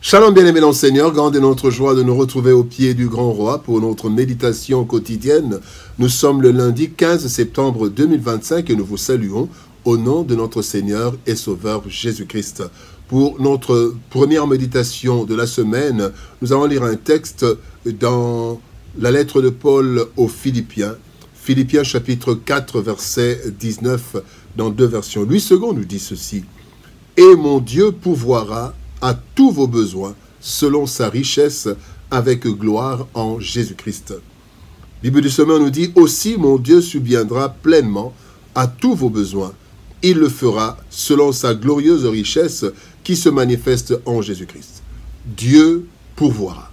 Shalom bien-aimés dans le Seigneur, grande est notre joie de nous retrouver au pied du grand roi pour notre méditation quotidienne. Nous sommes le lundi 15 septembre 2025 et nous vous saluons au nom de notre Seigneur et Sauveur Jésus-Christ. Pour notre première méditation de la semaine, nous allons lire un texte dans la lettre de Paul aux Philippiens. Philippiens chapitre 4 verset 19 dans deux versions. Louis II nous dit ceci: « Et mon Dieu pourvoira à tous vos besoins, selon sa richesse, avec gloire en Jésus-Christ. » Bible du Semeur nous dit, « Aussi mon Dieu subviendra pleinement à tous vos besoins. Il le fera selon sa glorieuse richesse qui se manifeste en Jésus-Christ. » Dieu pourvoira.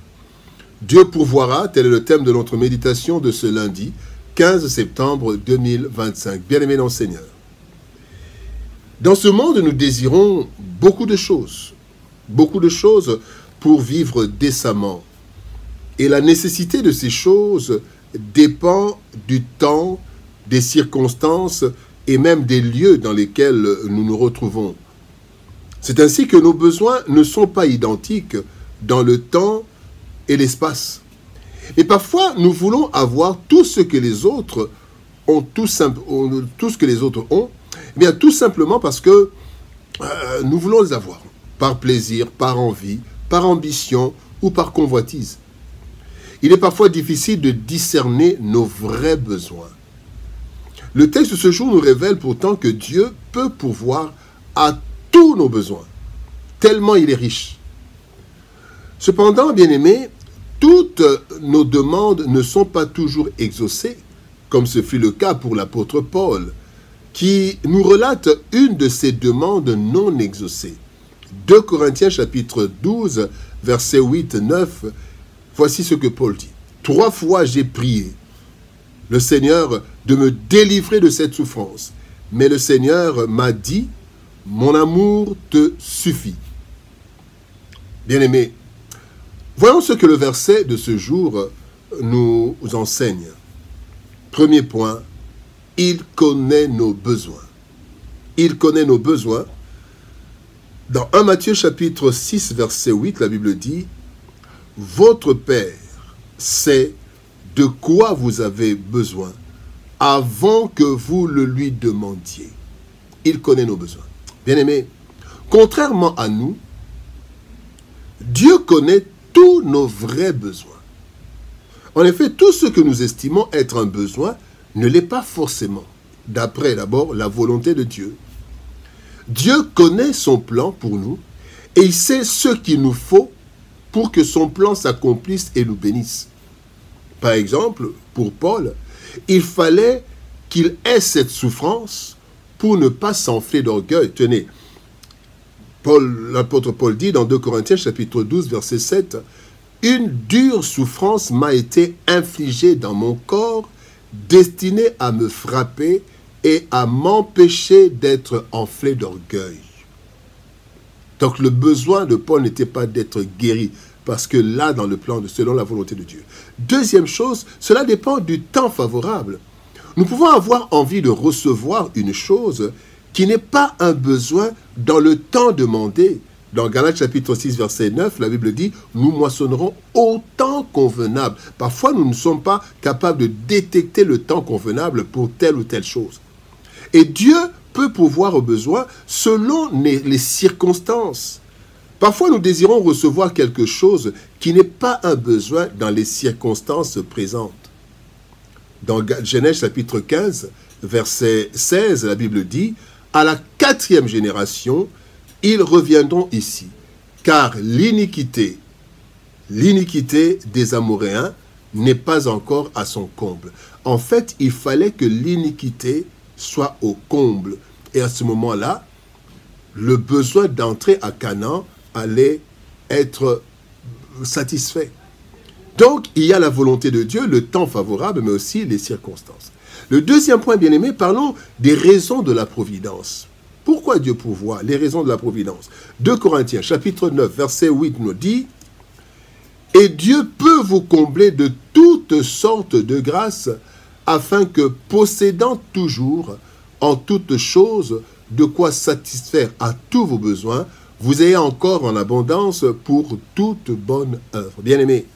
Dieu pourvoira, tel est le thème de notre méditation de ce lundi, 15 septembre 2025. Bien-aimés dans le Seigneur. Dans ce monde, nous désirons beaucoup de choses pour vivre décemment. Et la nécessité de ces choses dépend du temps, des circonstances et même des lieux dans lesquels nous nous retrouvons. C'est ainsi que nos besoins ne sont pas identiques dans le temps et l'espace. Et parfois, nous voulons avoir tout ce que les autres ont, tout ce que les autres ont, eh bien, tout simplement parce que nous voulons les avoir. Par plaisir, par envie, par ambition ou par convoitise. Il est parfois difficile de discerner nos vrais besoins. Le texte de ce jour nous révèle pourtant que Dieu peut pourvoir à tous nos besoins, tellement il est riche. Cependant, bien-aimés, toutes nos demandes ne sont pas toujours exaucées, comme ce fut le cas pour l'apôtre Paul, qui nous relate une de ses demandes non exaucées. 2 Corinthiens chapitre 12, versets 8 et 9, voici ce que Paul dit. « 3 fois j'ai prié le Seigneur de me délivrer de cette souffrance, mais le Seigneur m'a dit, mon amour te suffit. » Bien-aimés, voyons ce que le verset de ce jour nous enseigne. Premier point, il connaît nos besoins. Il connaît nos besoins. Dans 1 Matthieu chapitre 6, verset 8, la Bible dit « Votre Père sait de quoi vous avez besoin avant que vous le lui demandiez. » Il connaît nos besoins. Bien-aimés, contrairement à nous, Dieu connaît tous nos vrais besoins. En effet, tout ce que nous estimons être un besoin ne l'est pas forcément, d'après d'abord la volonté de Dieu. Dieu connaît son plan pour nous et il sait ce qu'il nous faut pour que son plan s'accomplisse et nous bénisse. Par exemple, pour Paul, il fallait qu'il ait cette souffrance pour ne pas s'enfler d'orgueil. Tenez, l'apôtre Paul dit dans 2 Corinthiens chapitre 12, verset 7, « Une dure souffrance m'a été infligée dans mon corps, destinée à me frapper et à m'empêcher d'être enflé d'orgueil. » Donc le besoin de Paul n'était pas d'être guéri, parce que là, dans le plan, selon la volonté de Dieu. Deuxième chose, cela dépend du temps favorable. Nous pouvons avoir envie de recevoir une chose qui n'est pas un besoin dans le temps demandé. Dans Galates chapitre 6, verset 9, la Bible dit « Nous moissonnerons au temps convenable ». Parfois, nous ne sommes pas capables de détecter le temps convenable pour telle ou telle chose. Et Dieu peut pourvoir aux besoins selon les circonstances. Parfois, nous désirons recevoir quelque chose qui n'est pas un besoin dans les circonstances présentes. Dans Genèse chapitre 15, verset 16, la Bible dit « À la 4e génération, ils reviendront ici, car l'iniquité des Amoréens n'est pas encore à son comble. » En fait, il fallait que l'iniquité soit au comble. Et à ce moment-là, le besoin d'entrer à Canaan allait être satisfait. Donc, il y a la volonté de Dieu, le temps favorable, mais aussi les circonstances. Le deuxième point, bien-aimé, parlons des raisons de la providence. Pourquoi Dieu pourvoit? Les raisons de la providence. 2 Corinthiens, chapitre 9, verset 8 nous dit « Et Dieu peut vous combler de toutes sortes de grâces, afin que, possédant toujours en toutes choses de quoi satisfaire à tous vos besoins, vous ayez encore en abondance pour toute bonne œuvre. Bien-aimés,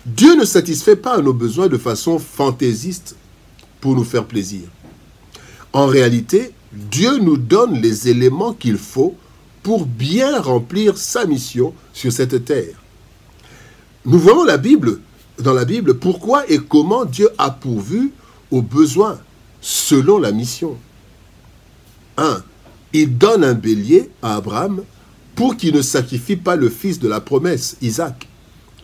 Dieu ne satisfait pas nos besoins de façon fantaisiste pour nous faire plaisir. En réalité, Dieu nous donne les éléments qu'il faut pour bien remplir sa mission sur cette terre. Nous voyons dans la Bible pourquoi et comment Dieu a pourvu aux besoins selon la mission. 1. Il donne un bélier à Abraham pour qu'il ne sacrifie pas le fils de la promesse, Isaac.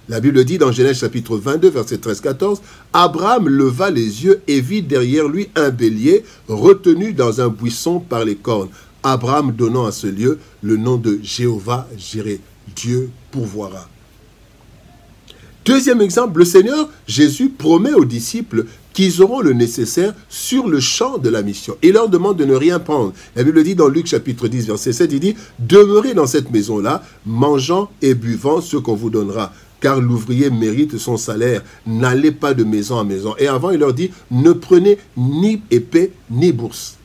La Bible dit dans Genèse chapitre 22, verset 13-14, « Abraham leva les yeux et vit derrière lui un bélier retenu dans un buisson par les cornes. Abraham donnant à ce lieu le nom de Jéhovah Jireh, Dieu pourvoira. » Deuxième exemple, le Seigneur Jésus promet aux disciples qu'ils auront le nécessaire sur le champ de la mission. Il leur demande de ne rien prendre. La Bible dit dans Luc chapitre 10, verset 7, il dit « Demeurez dans cette maison-là, mangeant et buvant ce qu'on vous donnera, car l'ouvrier mérite son salaire. N'allez pas de maison en maison. » Et avant, il leur dit « Ne prenez ni épée ni bourse. »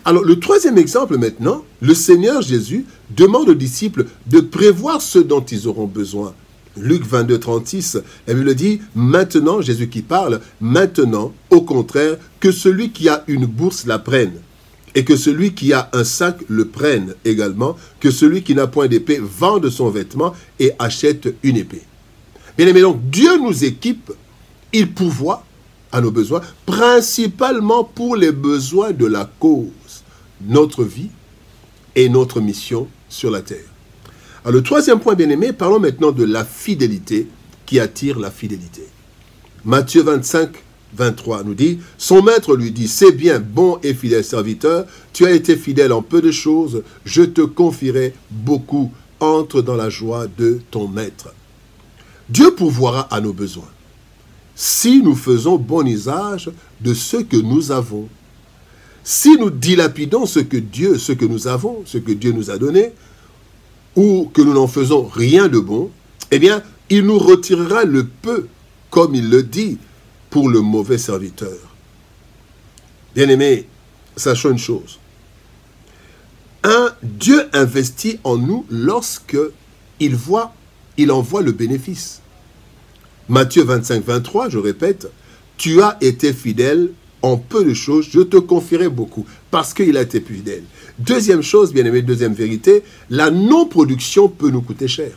Alors, le troisième exemple maintenant, le Seigneur Jésus demande aux disciples de prévoir ce dont ils auront besoin. Luc 22, 36, la Bible dit, maintenant, Jésus qui parle, maintenant, au contraire, que celui qui a une bourse la prenne, et que celui qui a un sac le prenne également, que celui qui n'a point d'épée vende son vêtement et achète une épée. Bien aimé, donc, Dieu nous équipe, il pourvoit à nos besoins, principalement pour les besoins de la cause, notre vie et notre mission sur la terre. Alors, le troisième point, bien-aimé, parlons maintenant de la fidélité qui attire la fidélité. Matthieu 25, 23 nous dit, « Son maître lui dit, c'est bien, bon et fidèle serviteur, tu as été fidèle en peu de choses, je te confierai beaucoup, entre dans la joie de ton maître. » Dieu pourvoira à nos besoins, si nous faisons bon usage de ce que nous avons. Si nous dilapidons ce que nous avons, ce que Dieu nous a donné, ou que nous n'en faisons rien de bon, eh bien, il nous retirera le peu, comme il le dit, pour le mauvais serviteur. Bien-aimés, sachons une chose. Dieu investit en nous lorsque il envoie le bénéfice. Matthieu 25, 23, je répète, « Tu as été fidèle en peu de choses, je te confierai beaucoup. » Parce qu'il a été fidèle. Deuxième chose, bien aimé, deuxième vérité, la non-production peut nous coûter cher.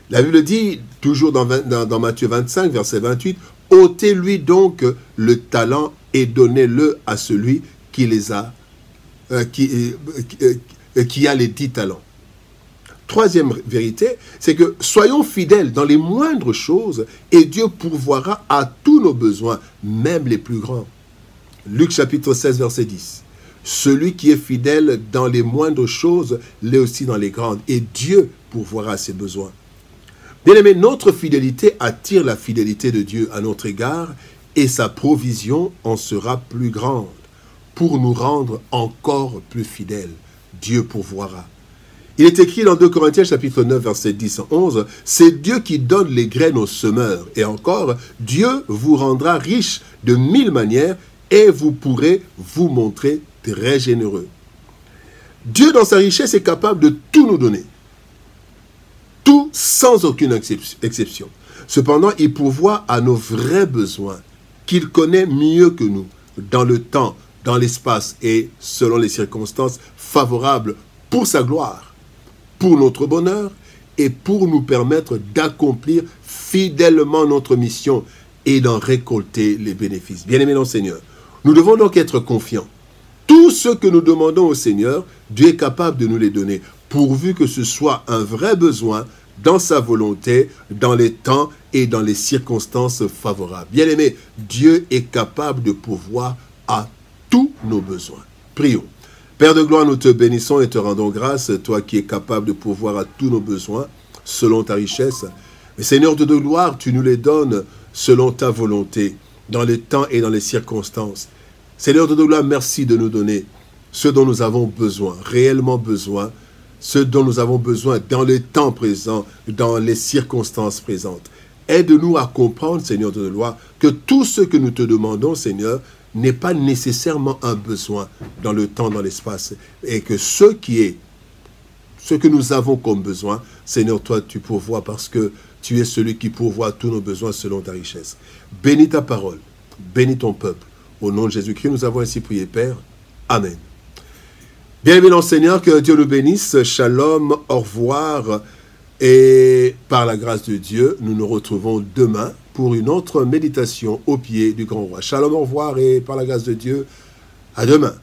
La Bible dit, toujours dans Matthieu 25, verset 28, « Ôtez-lui donc le talent et donnez-le à celui qui a les 10 talents. » Troisième vérité, c'est que soyons fidèles dans les moindres choses et Dieu pourvoira à tous nos besoins, même les plus grands. Luc chapitre 16, verset 10. Celui qui est fidèle dans les moindres choses, l'est aussi dans les grandes, et Dieu pourvoira à ses besoins. Bien-aimés, notre fidélité attire la fidélité de Dieu à notre égard, et sa provision en sera plus grande, pour nous rendre encore plus fidèles. Dieu pourvoira. Il est écrit dans 2 Corinthiens chapitre 9, verset 10 à 11, « C'est Dieu qui donne les graines aux semeurs, et encore, Dieu vous rendra riche de 1000 manières, et vous pourrez vous montrer très généreux. » Dieu, dans sa richesse, est capable de tout nous donner. Tout sans aucune exception. Cependant, il pourvoit à nos vrais besoins, qu'il connaît mieux que nous, dans le temps, dans l'espace et selon les circonstances favorables pour sa gloire, pour notre bonheur et pour nous permettre d'accomplir fidèlement notre mission et d'en récolter les bénéfices. Bien-aimés dans le Seigneur, nous devons donc être confiants. Tout ce que nous demandons au Seigneur, Dieu est capable de nous les donner, pourvu que ce soit un vrai besoin dans sa volonté, dans les temps et dans les circonstances favorables. Bien-aimés, Dieu est capable de pourvoir à tous nos besoins. Prions. Père de gloire, nous te bénissons et te rendons grâce, toi qui es capable de pourvoir à tous nos besoins, selon ta richesse. Mais Seigneur de gloire, tu nous les donnes selon ta volonté, dans les temps et dans les circonstances. Seigneur de gloire, merci de nous donner ce dont nous avons besoin, réellement besoin, ce dont nous avons besoin dans les temps présents, dans les circonstances présentes. Aide-nous à comprendre, Seigneur de gloire, que tout ce que nous te demandons, Seigneur, n'est pas nécessairement un besoin dans le temps, dans l'espace, et que ce qui est ce que nous avons comme besoin. Seigneur, toi, tu pourvois parce que tu es celui qui pourvoit tous nos besoins selon ta richesse. Bénis ta parole, bénis ton peuple. Au nom de Jésus-Christ, nous avons ainsi prié, Père. Amen. Bien-aimés Seigneur, que Dieu nous bénisse. Shalom, au revoir. Et par la grâce de Dieu, nous nous retrouvons demain pour une autre méditation au pied du grand roi. Shalom, au revoir et par la grâce de Dieu, à demain.